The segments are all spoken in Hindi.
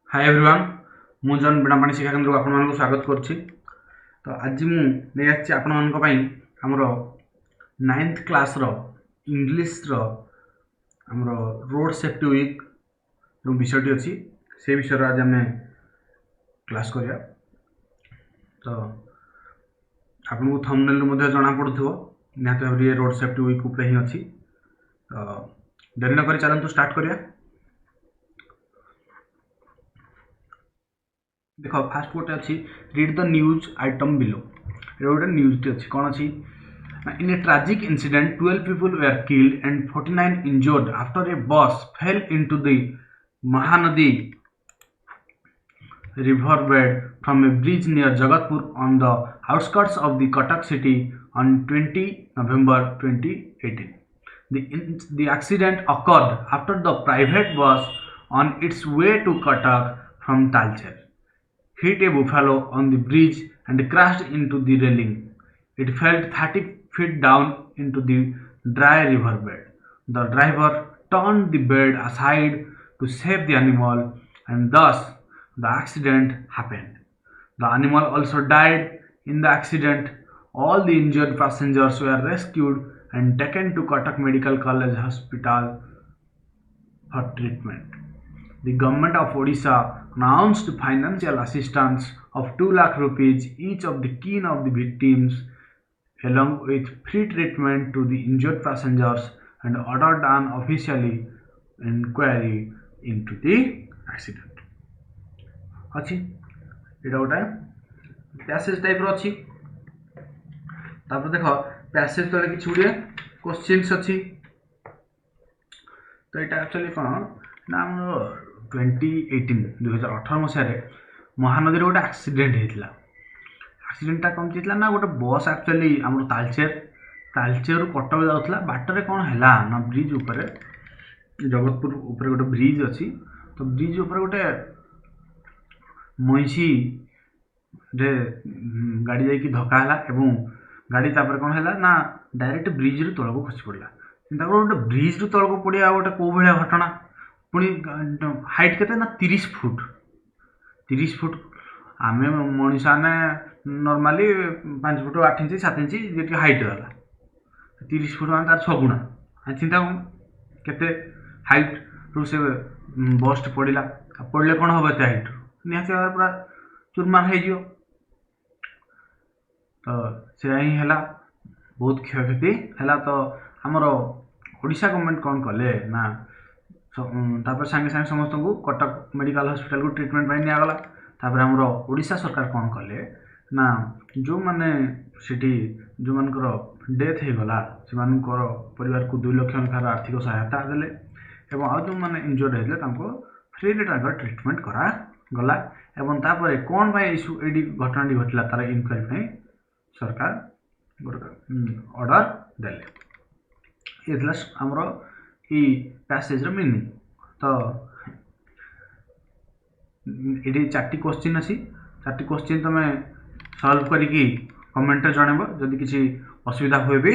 हाय एवरीवन मु जन बिणापाणी शिक्षा केन्द्र को आपको स्वागत करुच्ची। तो आज मु नहीं आछि आपण मानक पई हमर 9th क्लास रो इंग्लिश रो हमर रोड सेफ्टी वीक जो विषयटी अछि से विषय आज आम क्लास करिया। तो आपको थंबनेल मध्ये जना पड़ुथो निहात भाबरे रोड सेफ्टी वीक ऊपर ही अछि। तो देरी न करी चलंतु स्टार्ट करिया। देखो फास्ट गोटे अच्छी read the news item below गोटे न्यूज अच्छी कौन अच्छी इन ए tragic incident 12 people were killed and 49 injured after a bus fell into the Mahanadi river bed from a bridge near Jagatpur on the outskirts of the Cuttack city on 20 November 2018. The accident occurred after the private bus on its way to Cuttack from Talcher hit a buffalo on the bridge and crashed into the railing. It fell 30 feet down into the dry riverbed. The driver turned the bed aside to save the animal, and thus the accident happened. The animal also died in the accident. All the injured passengers were rescued and taken to Cuttack Medical College Hospital for treatment. The government of Odisha announced financial assistance of 2 lakh rupees each of the kin of the victims, along with free treatment to the injured passengers, and ordered an official inquiry into the accident. अच्छी एटा गोटे पैसेज टाइप रो अच्छी। तापर देखो पैसेज तले किछि गुडे क्वेश्चंस अच्छी। तो एटा एक्चुअली कोन ना हमरो 2018 मसीह महानदी गोटे एक्सीडेंट होता। एक्सीडेंटा कम चीज ना गोटे बस एक्चुअली आम तालचेर कटक जाऊला बाटर कौन है ना ब्रिज उपर जगतपुर उपर गोटे ब्रिज अच्छी। तो ब्रिज उपर गोटे महिषी रे गाड़ी जाकि धक्का है गाड़ी तापर कौन है ना डायरेक्ट ब्रिज रु तल को खसी पड़ा। गोटे ब्रिज रु तल को पड़ा गोटे कौ भाया घटना पुणी हाइट के ना 30 फुट आम मनीषा ने नॉर्मली 5 फुट 8 इंच 7 इंच जी हाइट वाला 30 फुट मान तार 6 गुणा चिंता कर केते हाइट रु से बस्ट पड़ा पड़े कौन हम एत हाइट निहत भाव पूरा चुरमार हो। तो से है बहुत क्षयक्षति है। तो आमर ओडिशा गवर्नमेंट कौन कले ना तापर सांगे सांगे समस्त को कटक मेडिकल हॉस्पिटल को ट्रीटमेंट पाई निगला। तापर आमर ओडिशा सरकार कौन कले ना जो माने सिटी जो मानकर डेथ हो गला से परिवार को 2 लाख टंकार आर्थिक सहायता देले एवं आ जो माने इंजर्ड होते फ्री ट्रीटमेंट करा गला। एवं तापर कौन भाई एडी घटना घटला तार इनक्वारी सरकार ऑर्डर देले। ये आमर ई पैसेज मीनिंग। तो ये 4टी क्वेश्चन अच्छी 4टी क्वेश्चन तुम सॉल्व करिकी कमेंट जनइब जदि किसी असुविधा हुए भी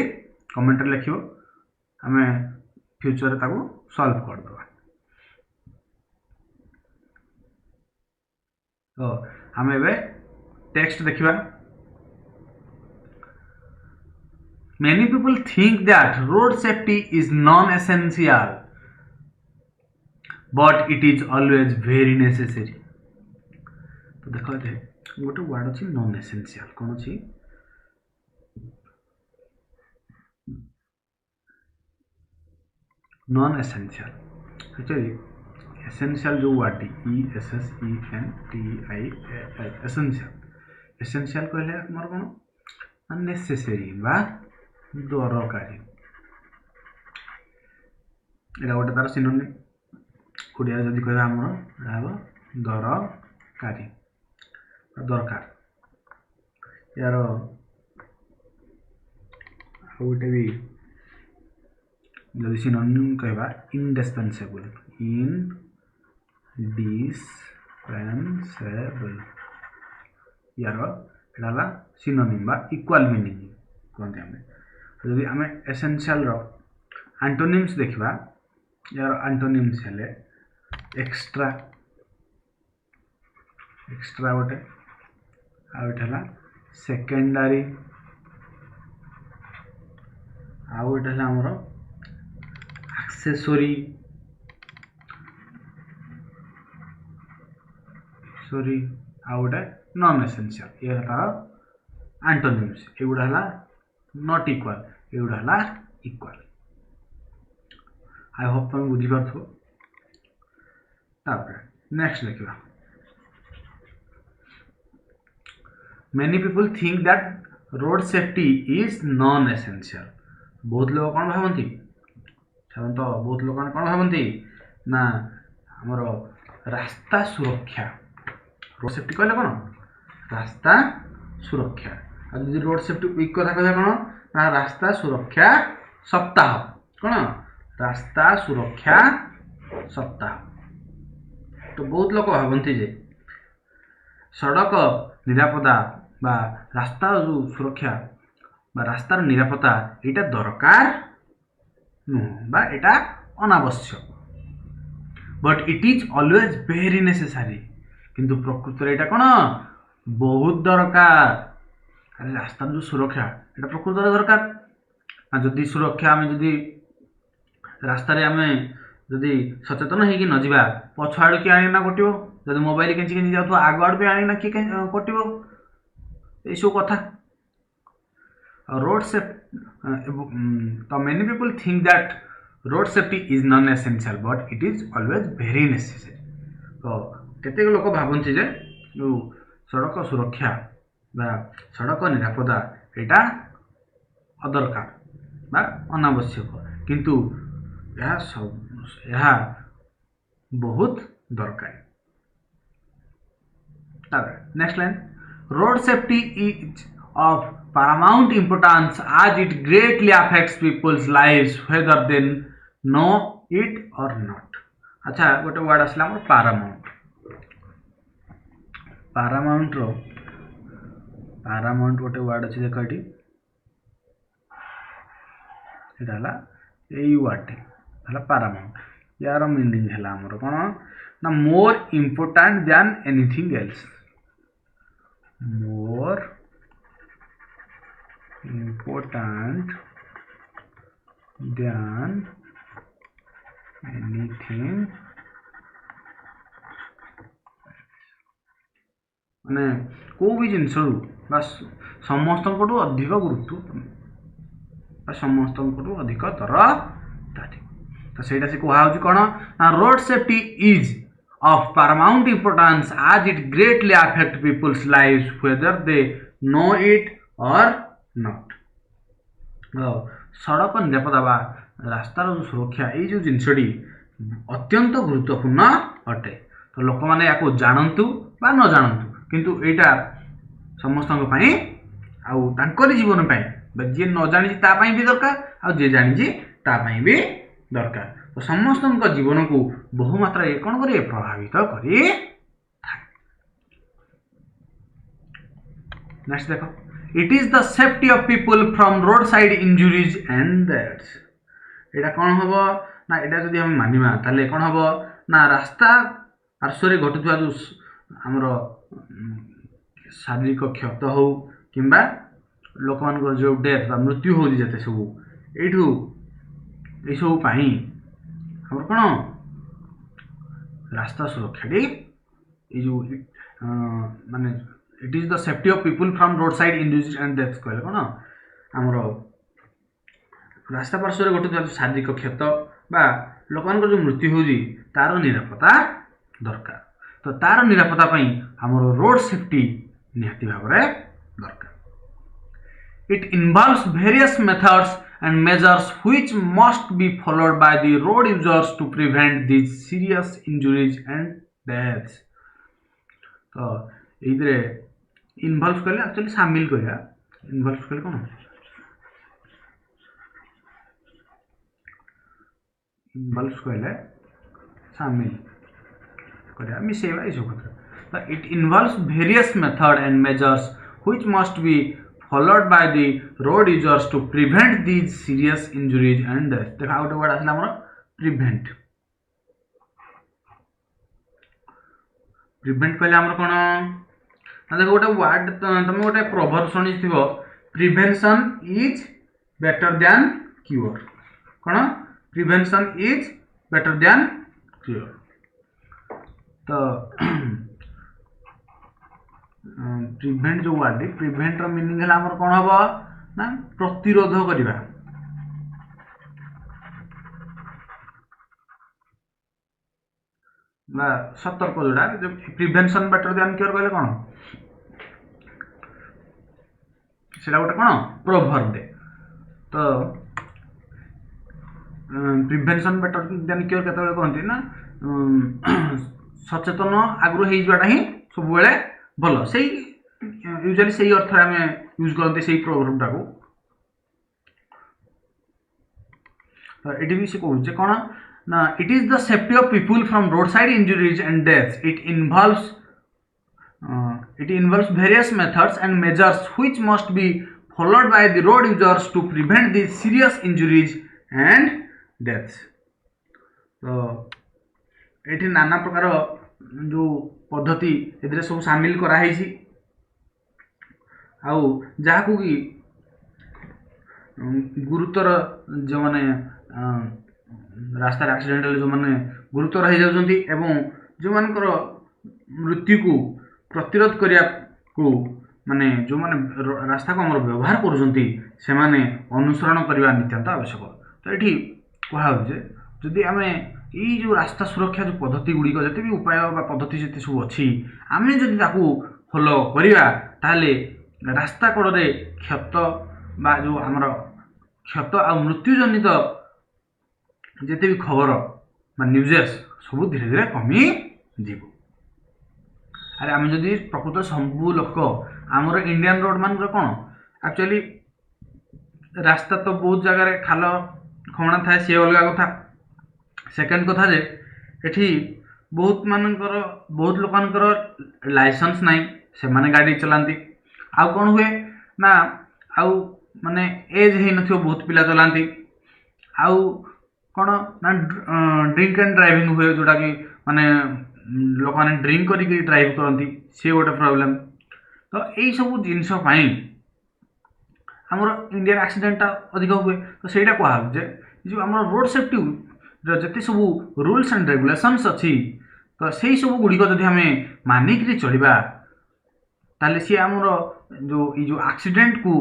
कमेंट लिख आम फ्यूचर ताको सॉल्व करदे। तो आम ए टेक्स्ट देखा। Many people think that road safety is non-essential, but it is always very necessary. तो देखो गोटे वर्ड अच्छी नॉन एसेंशियल कौन अच्छी नॉन एसेंशियल एक्चुअली एसेंशियल जो वर्ड ESSENTIAL एसेंशियल कहले मोर कौन अननेसेसरी बा दरकारी एटा गोटे तार सिनोनिम ओडिया जदि कहबा हमर दरकारी दरकार यार गोटे भी जदि सिनोनिम कहबा इंडिस्पेंसेबल यार एटा सिनोनिम बा इक्वल मीनिंग कहते आम। जदि आम एसेंशियल एंटोनिम्स देखा यार एंटोनिम्स हेले एक्स्ट्रा एक्स्ट्रा गोटे आउट है सेकेंडरी आउट है आमर एक्सेसरी सॉरी आउट है नॉन एसेंशियल ये तार एंटोनिम्स एगुड़ा है नॉट इक्वल एगुड़ा है इक्वल आई होप तुम बुझीपार नेक्स्ट देखा many people think that road safety is non essential बहुत लोग कौन भावती साधारणतः बहुत लोग कौन भावती ना आमर रास्ता सुरक्षा रोड सेफ्टी कहले कौन रास्ता सुरक्षा आदि रोड सेफ्टी वीक कथा कह कौन ना रास्ता सुरक्षा सप्ताह कौन रास्ता सुरक्षा सप्ताह तो बहुत लोग भावती जे सड़क निरापदा बा रास्ता जो सुरक्षा बा रास्तार निरापत्ता यहाँ दरकार नुह बा एटा अनावश्यक but it is always very necessary किंतु प्रकृत में कौन बहुत दरकार अरे रास्तार जो सुरक्षा এটা प्रकृत दरकार जदि सुरक्षा आम जदि रास्तार आम जदि सचेतन होगी न जा पछ आड़ किए आना कटो जब मोबाइल केंची केंची जाऊ आग आड़ भी आना किए कटो यू कथा रोड सेफ्टी तो many people think that road safety is non essential but it is always very necessary तो केते लोक भावती जे जो सड़क सुरक्षा बा सड़क निरापदा यहाँ अदरकार बा अनावश्यक किंतु यह बहुत दरकार next line road safety is of paramount importance as it greatly affects people's lives whether they know it or not अच्छा गोटे वर्ड आसला हमर paramount रो paramount गोटे वर्ड अछि देख एटी एटा हला एई वर्ड हला paramount यार मीनिंग हला हमर कोन ना more important than anything else more important than anything माने को भी जिनस बस समस्त अधिक गुरुत्व समस्त अधिक तर तो सेटा से कहा कौन ना road safety is of paramount importance as it greatly affect people's lives whether they know it or not सड़क निरापदा बा रास्तार जो सुरक्षा ये जो जिनसटी अत्यंत गुरुत्वपूर्ण अटे तो लोक मैंने या जानतु बा न जानतु किंतु एटा समस्त आउरी जीवन जी न जानी भी दरकार आ जी जानी भी दरकार तो समस्त जीवन को बहुमात्रा कौन करे प्रभावित करे नेक्स्ट देखो it is the safety of people from roadside injuries and deaths एटा कौन हम ना एटा जदि हम मानिबा ताले कौन हम ना रास्ता पार्श्व घटुवा जो हमर शारीरिक क्षत हो किंबा लोक मान जो डेथ बा मृत्यु हो जते सब एठू ए सब पाई हमर कौन रास्ता सुरक्षा ए जो माने it is the safety of people from roadside injuries and deaths कहले कौन आमर रास्ता पार्श्व घटुवा शारीरिक क्षत बा लोक जो मृत्यु हो तार निरापत्ता दरकार तो तार निरापत्ता आमर रोड सेफ्टी निहाती भाव दरकार it involves various methods and measures which must be followed by the road users to prevent these serious injuries and deaths तो इधरे इनवॉल्व कहले एक्चुअली शामिल करिया इनवॉल्व कहले कौन इनवॉल्व कहले शामिल करिया मिसेवा इस कथा तो it involves various method and measures which must be followed by the road users to prevent these serious injuries and death देखा आउट वर्ड आसला हमर prevent प्रिभेंट कहले हमर कोन ना देखो गोटे वर्ड तुम गोटे प्रोवर्ब सुनी थिबो prevention is better than cure कोन prevention is better than cure तो प्रिवेंट जो वर्ड प्रिवेंट रो मीनिंग है हमर कोन हबो ना प्रतिरोध करिवा ना सतर्क जोड़ा प्रिवेंशन बेटर देन क्योर कहले कोन सेटा गोटे कोन प्रोवर्ब दे तो प्रिवेंशन बेटर देन क्योर केते कहंती ना सचेतन आगु हो जाटा ही सब बेले भल से यूजुअली से अर्थ आम यूज करते से प्रोवर्बटा को ये भी से कहूँ कौन ना it is the safety of people from road side injuries and deaths it involves various methods and measures which must be followed by the road users to prevent the serious injuries and deaths तो ये नाना प्रकार जो पद्धति ए सब सामिल कराई आउ जहाँ को कि गुरुतर जो माने रास्ता एक्सीडेंट जो माने गुरुतर हो जाउछंती एवं जो मानकर मृत्यु को प्रतिरोध करिया को माने जो माने रास्ता को हमर व्यवहार करूछंती से माने अनुसरण करबा नित्यांत आवश्यक तो एठी कहा हो जे जदि आमे ई जो रास्ता सुरक्षा जो पद्धति गुड़ी जते भी उपाय बा पद्धति जते सब अच्छी आमे जदि ताकू फॉलो करिवा ताले रास्ता कड़े क्षत बा जो आमर क्षत आ मृत्युजनित जिते भी खबर बा न्यूजेस सब धीरे धीरे कमी जीव अरे आम जदि प्रकृत सबू लोक आमर इंडियन रोड मान कौन एक्चुअली रास्ता तो बहुत जगह खाल खमणा थाए सी अलग कथा सेकेंड कथा जे एठी बहुत मानकर बहुत लोकंकर लाइसेंस नहीं से माने गाड़ी चलाती आउ कौन हुए ना आउ माने एज है नथियो बहुत पिला चलाती आउ कौन ना ड्रिंक एंड ड्राइविंग हुए जोटा कि माने लोक मैंने ड्रिंक करके ड्राइव करती सी गोटे प्रोब्लेम तो यही सब जिनस आमर इंडियन एक्सीडेंटा अधिक हुए तो सहीटा कह जो आम रोड सेफ्टी जिते सब रूल्स एंड रेगुलेशंस अच्छी तो सही सब गुड़िक जदि आम मानिक चलवा ताले सी आमर जो एक्सीडेंट को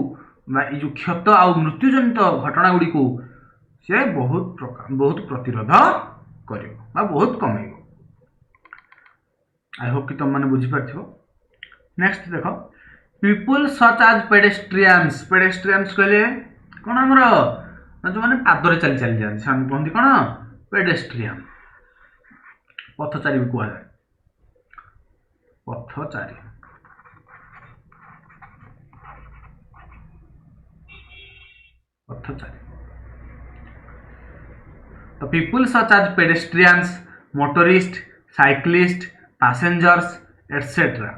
जो क्षत आ मृत्युजनित घटना गुड़ी को सी बहुत प्रतिरोध कर बहुत कम आई होप कि तुम मैंने बुझीपार नेक्स्ट देख पीपुल सच आज पेडेस्ट्रियंस कहले कौन आमर जो मैंने पादरे चली चली जाती से कहते कौन पेडेस्ट्रियन पथचारी भी कहुए पथचारी तो पीपुल सच आज pedestrians motorist cyclist passengers etc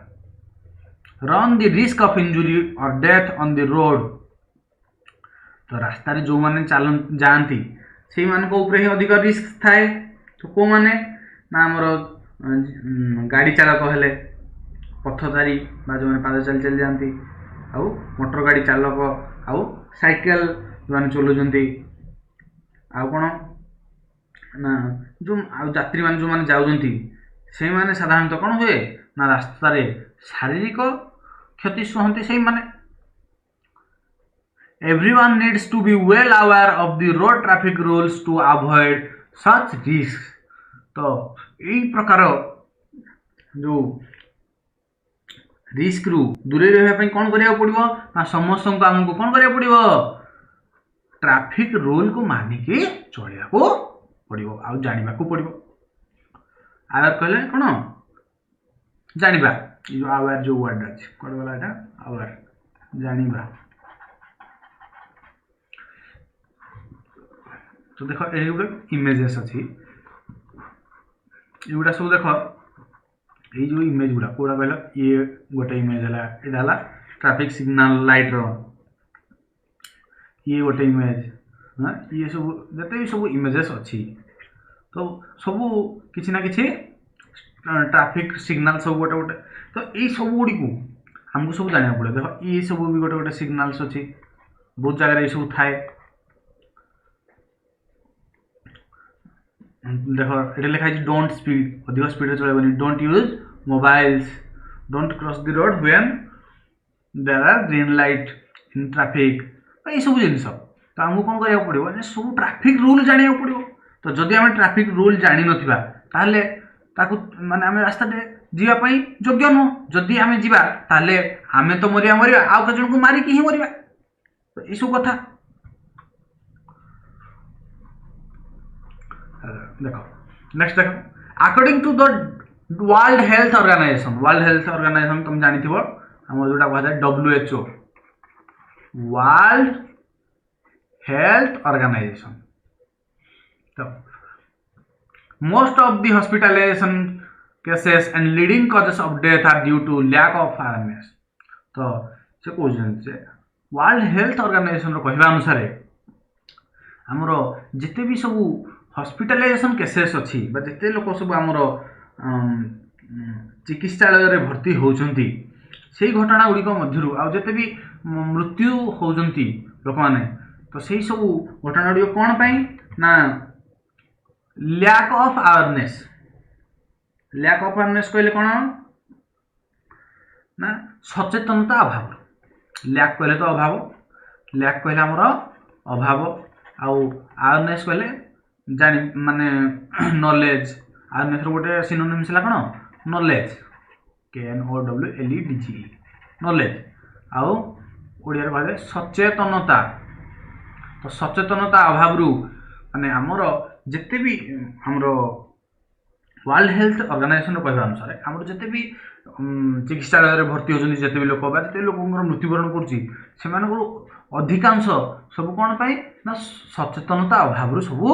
run the risk of injury or death on the road तो रास्ता रे जो माने चलन जानती से मान को ऊपर ही अधिक रिस्क थाए तो को माने ना हमर गाड़ी चालक हेले पथचारी बा जो माने पाद चल चल जानती आउ मोटर गाड़ी चालक आउ साइकिल जो माने चलुजंती आउ कोन ना जो यात्री मान जो माने जाउजंती से माने साधारणतः कौन हुए ना रास्ता रे शारीरिक क्षति सहती से माने everyone needs to be well aware of the road traffic rules to avoid such risk तो यही प्रकार जो रिस्क रु दूरे रहा कौन करिया पड़िबो ना समस्त को हमको कौन करिया पड़िबो ट्रैफिक रूल को मानिकी चलिया को पड़िबो आ जानिबा को पड़िबो आवेर कहले कौन जानिबा जो आवेर जो वर्ड अच्छे कौन वाला এটা आवेर जानिबा तो देखो ए गुडे इमेजेस अछि एगुडा सब देखो ये जो इमेज गुडा कोडा कहला ये गोटे इमेज हला एटा हला ट्रैफिक सिग्नल लाइट रो ये गोटे इमेज हां ये सब जते भी सब इमेजेस अछि तो सब किसी ना किसी ट्रैफिक सिग्नल सब गोटे गोटे तो ये सब गुड़ी को हमको सब जाना पड़े देख ये सब भी गोटे गोटे सिग्नल्स अच्छी बहुत जगह ये सब थाए देख ये लिखाई डोंट स्पीड अधिक स्पीड चलेबनी don't use mobiles don't cross the road when there are green light in traffic ये सब जिनस तो आमको कौन करा पड़ो सब ट्रैफिक रूल जाना पड़ो तो जदि आम ट्रैफिक रूल जानी नथिबा ताहले ताकू माने आम रास्ता जीवाई योग्य नुह जदि आम जीवा ताहले आमे तो मरिया मरिया आउ के जन को मारिकी ही मरिया तो ये सब कथा देखो नेक्स्ट देखो according to the World Health Organization तुम जानी थी आम जोटा कहा WHO वर्ल्ड हेल्थ ऑर्गेनाइजेशन तो most of the hospitalisation cases and leading causes of death are due to lack of awareness तो से कहते वर्ल्ड हेल्थ ऑर्गेनाइजेशन कहवा अनुसार आमर जिते भी सब हॉस्पिटलाइजेशन केसेस अच्छी जिते लोक सब आमर चिकित्सालय भर्ती होती से घटना गुड़िक मध्य आ जिते भी मृत्यु होती लोक मैंने तो से सब घटना गुड़िक कौन पाई ना लैक ऑफ अवेयरनेस कहले कौन ना सचेतनता अभाव लैक कहले तो अभाव लैक कहले आमर अभाव अवेयरनेस कहले जानी माने नॉलेज अवेयरनेस गोटे सिनोनिम्स है कौन नॉलेज KNOWLEDGE नॉलेज आउ ओडिया कहले सचेतनता तो सचेतनता अभाव माने आमर जिते भी आमर वर्ल्ड हेल्थ ऑर्गेनाइजेशन कहवा अनुसार आमर जिते भी चिकित्सालय भर्ती होती जिते भी लोक जिते लोक मृत्युवरण कर अधिकांश सब कौन पाई ना सचेतनता अभाव सब हो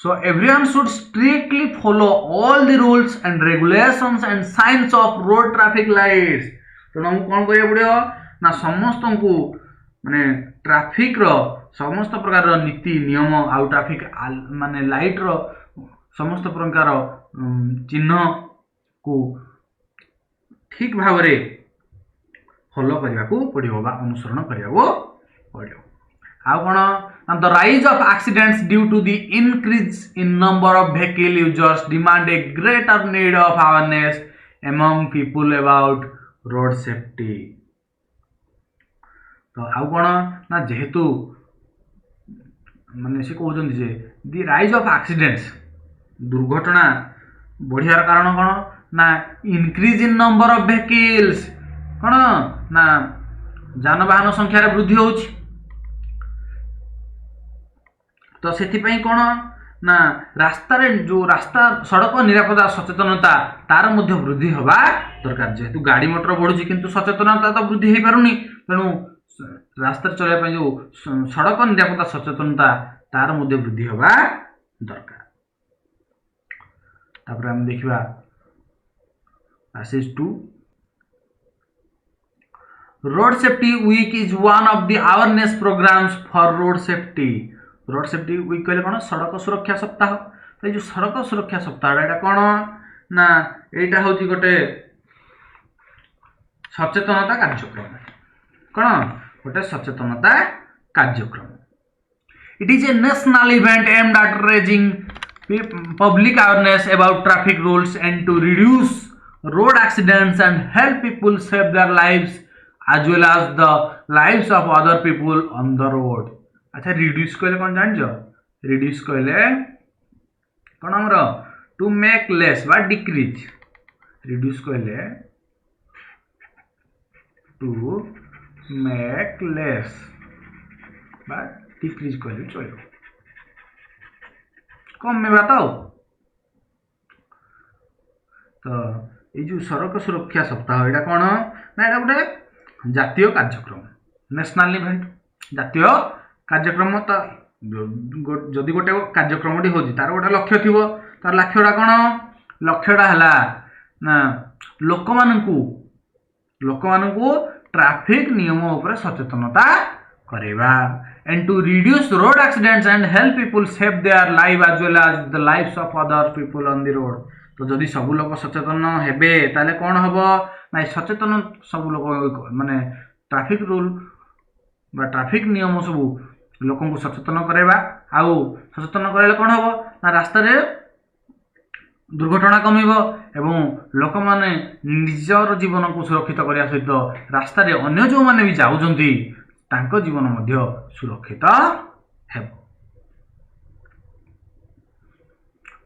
So everyone should strictly follow all the rules and regulations and signs of road traffic lights. तो हम कौन करिया पड़ो ना समस्त को माने ट्रैफिक रो समस्त प्रकार नीति नियम आउ ट्रैफिक माने लाइट रो समस्त प्रकार चिन्ह को ठीक भाव रे फॉलो करने को पड़ो बा अनुसरण करने को पड़ो How gonna the rise of accidents due to the increase in number of vehicle users demand a greater need of awareness among people about road safety. तो how gonna ना जेहेतु माने से कहउछन जे the rise of accidents दुर्घटना बढ़ियार कारण कोन ना increase in number of vehicles कोन ना जानवाहन संख्या रे वृद्धि होउछि तो से कौन ना रास्ता जो रास्ता सड़क निरापदा सचेतनता तार मध्य वृद्धि हवा दरकार जेहेतु गाड़ी मोटर बढ़ुची किंतु सचेतनता तो वृद्धि हो पारुनी तेणु रास्ता चलने जो सड़क निरापदा सचेतनता तार मध्य वृद्धि हवा दरकार तापर हम देखिबा passage 2 road safety week is one of the awareness programmes for road safety road safety week कहले कौन सड़क सुरक्षा सप्ताह तो जो सड़क सुरक्षा सप्ताह एटा कौन ना एटा होची गोटे सचेतनता कार्यक्रम कौन गोटे सचेतनता कार्यक्रम it is a national event aimed at raising public awareness about traffic rules and to reduce road accidents and help people save their lives as well as the lives of other people on the road. अच्छा रिड्यूस कहले कौन जान जो रिड्यूस कहले कौन हमरो टू मेक लेस बा डिक्रीज रिड्यूस कहले टू मेक लेस बा डिक्रीज कहले चलो कम में बताओ तो ये जो सड़क सुरक्षा सप्ताह एटा कौन ना एटा गोटे जातीय कार्यक्रम नेशनल इवेंट जातीय कार्यक्रम तो जदि गोटे कार्यक्रम हो तार गोटे लक्ष्य थी तार लक्ष्यटा कौन लक्ष्यटा है ना लोक मानू ट्रैफिक नियम उपर सचेतनता करेबा and to reduce road accidents and help people save their life as well as the lives of other people on the road। तो जदि सब लोग सचेतन हेबे ताले कौन हबो ना सचेतन सब लोग माने ट्रैफिक रूल बा ट्रैफिक नियम सब लोक को सचेतन करेबा आउ सचेतन करेले कौन हबो ना रास्ता रे दुर्घटना कमिब एवं लोक माने निजर जीवन को सुरक्षित करने सहित रास्ता रे अन्य जो माने भी जाउजंती तांको जीवन मध्य सुरक्षित हेब।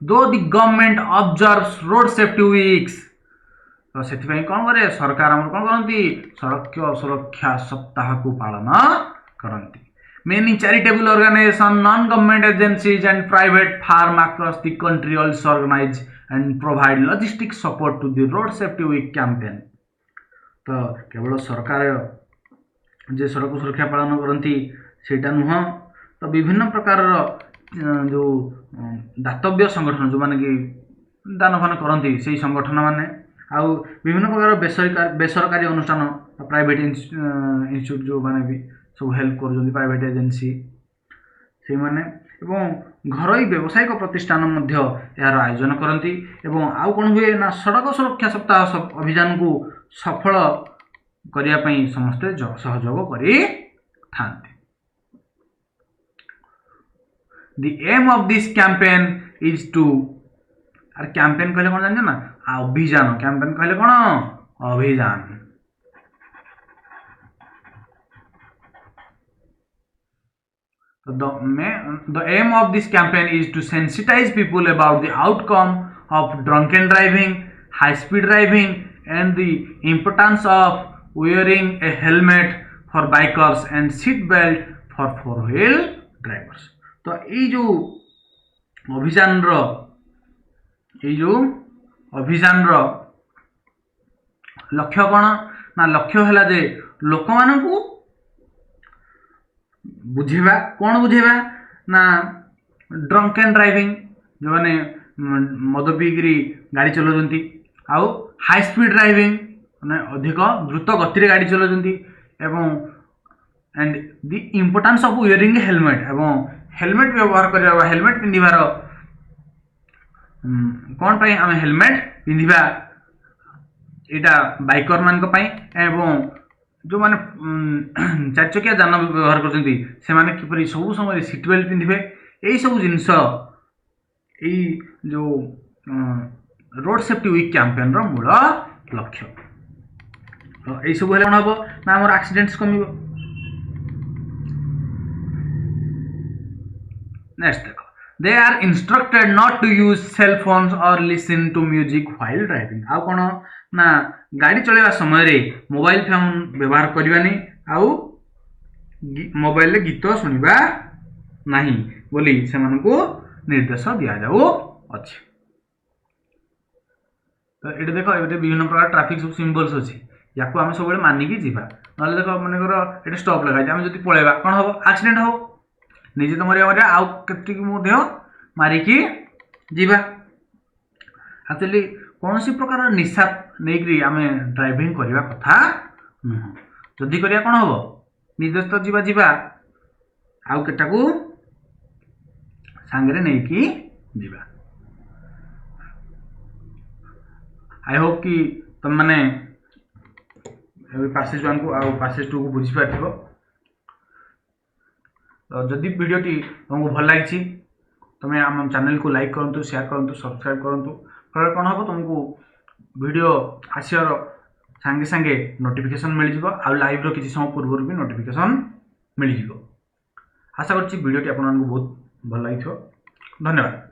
दो the government observes road safety weeks तो से कौन करे सरकार आम कौन करती सड़क सुरक्षा सप्ताह को पालन करती। Many charitable organisation non government agencies and private firm across the country also organise and provide logistic support to the road safety week campaign. तो केवल सरकार जे सड़क सुरक्षा पालन करती सेटा नुह तो विभिन्न प्रकार जो दातव्य संगठन जो माने कि दान फान करती से संगठन माने आउ विभिन्न प्रकार बेसरकारी अनुष्ठान प्राइवेट इंस्टीट्यूट जो माने भी सब हेल्प कर प्राइवेट एजेंसी से माने एवं घरोई व्यावसायिक प्रतिष्ठान मध्य यार आयोजन करती एवं आउ कौन हुए ना सड़क सुरक्षा सप्ताह अभियान को सफल करने समस्ते सहयोग करी थांते। The aim of this campaign is to आर कैंपेन कहले कौन जान ना अभियान कैंपेन कहले कौन अभियान। The aim of this campaign is to sensitize people about the outcome of drunken driving, high speed driving and the importance of wearing a helmet for bikers and seat belt for four wheel drivers। तो अभियान रो लक्ष्य कौन ना लक्ष्य है जे लोक मानू बुझेबा कौन बुझेबा ना ड्रंक एंड ड्राइविंग जो माने मद पीकरी गाड़ी चलाउछंती आउ हाई स्पीड ड्राइविंग माने अधिक द्रुत गति गाड़ी चलाउछंती एवं and the importance of wearing helmet एवं हेलमेट व्यवहार करबा हेलमेट पिंधिबार कौन पाई आम हेलमेट पिंधिबा एटा बाइकर मान एवं जो माने चार चकिया जान व्यवहार करछंती से माने किपरि सब समय सीट बेल्ट पिंधिबे एई सब जिंस एई जो रोड सेफ्टी वीक कैंपेन रो मूल लक्ष्य। तो एई सब हेले कोन हबो ना हमर एक्सीडेंट्स कमिबो। नेक्स्ट देखो they are instructed not to use cell phones or listen to music while driving। आउ कोन ना गाड़ी चलेवा समय रे मोबाइल फोन व्यवहार करबानी आउ मोबाइल रे गीत सुनिबा नहीं बोली से मानको निर्देश दिया जाऊ अछि। तो एटे देखो एटे विभिन्न प्रकार ट्रैफिक सब सिंबल्स अछि याको हम सब बेले मानिकी जीवा नले देखो माने करो एटे स्टॉप लगा छै हम जति पळेबा कोन हो एक्सीडेंट हो निजे तो मरिया आउ केति मध्य मारिकी जीवा। एक्चुअली कौन सी प्रकार निशा नहीं आम ड्राइविंग करवा कथा नुह जदि करिया कौन हम निर्देश तो जीवा जीवा आउ केटा को सांगरे नहीं कि जीवा। आई होप कि तुम माने पैसेज 1 को आउ पैसेज 2 को बुझी पारथिबो। तो जदि वीडियोटी तुमको भल लगी तुम्हें आम चैनल को लाइक करूँ शेयर करूँ सब्सक्राइब करूँ फल कौन हम तुमको वीडियो आसार सांगे सांगे नोटिफिकेशन मिल जाव आ लाइव रो किसी समय पूर्व भी नोटिफिकेशन मिल जाव। आशा करछि वीडियोटी आपको बहुत भल लगी। धन्यवाद।